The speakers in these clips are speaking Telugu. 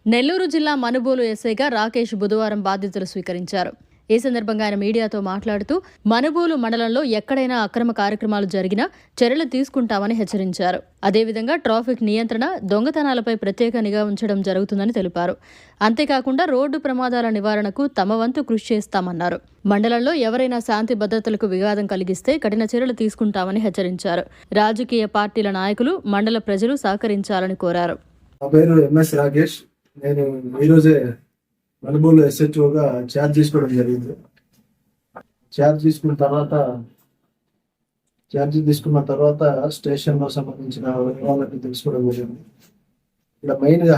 నెల్లూరు జిల్లా మనుబోలు ఎస్ఐగా రాకేష్ బుధవారం బాధ్యతలు స్వీకరించారు. ఈ సందర్భంగా ఆయన మీడియాతో మాట్లాడుతూ మనుబోలు మండలంలో ఎక్కడైనా అక్రమ కార్యక్రమాలు జరిగినా చర్యలు తీసుకుంటామని హెచ్చరించారు. అదేవిధంగా ట్రాఫిక్ నియంత్రణ, దొంగతనాలపై ప్రత్యేక నిఘా ఉంచడం జరుగుతుందని తెలిపారు. అంతేకాకుండా రోడ్డు ప్రమాదాల నివారణకు తమ వంతు కృషి చేస్తామన్నారు. మండలంలో ఎవరైనా శాంతి భద్రతలకు విఘాతం కలిగిస్తే కఠిన చర్యలు తీసుకుంటామని హెచ్చరించారు. రాజకీయ పార్టీల నాయకులు, మండల ప్రజలు సహకరించాలని కోరారు. నేను ఈరోజే మనుబోలు ఎస్హెచ్ఓగా ఛార్జ్ తీసుకోవడం జరిగింది. ఛార్జ్ తీసుకున్న తర్వాత స్టేషన్లో సంబంధించిన వివరాలన్నీ తెలుసుకోవడం జరిగింది. ఇక్కడ మెయిన్గా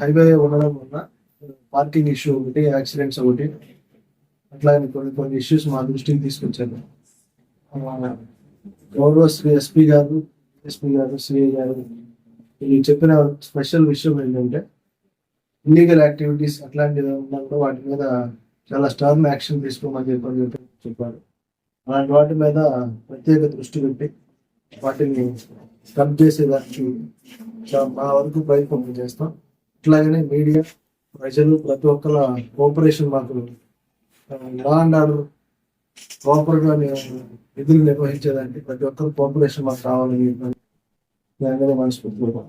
హైవే ఉండడం వల్ల పార్కింగ్ ఇష్యూ ఒకటి, యాక్సిడెంట్స్ ఒకటి, అట్లాగే కొన్ని ఇష్యూస్ మా దృష్టికి తీసుకొచ్చాను. గౌరవ ఎస్పీ గారు, సిఐ గారు వీళ్ళు చెప్పిన స్పెషల్ విషయం ఏంటంటే ఇల్లీగల్ యాక్టివిటీస్ అట్లాంటివి ఉన్నప్పుడు వాటి మీద చాలా స్ట్రాంగ్ యాక్షన్ తీసుకోమని చెప్పారు. అలాంటి వాటి మీద ప్రత్యేక దృష్టి పెట్టి వాటిని కట్ చేసేదానికి మా వరకు ప్రయత్నం చేస్తాం. అట్లాగనే మీడియా, ప్రజలు, ప్రతి ఒక్కరు కోఆపరేషన్ మాకు లా అండ్ ఆర్డర్ ప్రాపర్గా విధులు నిర్వహించేదానికి ప్రతి ఒక్కరు కోఆపరేషన్ మాకు కావాలని మనస్ఫూర్తిగా.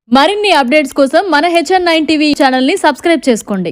మరిన్ని అప్డేట్స్ కోసం మన HN9 టీవీ ఛానల్ ని సబ్స్క్రైబ్ చేసుకోండి.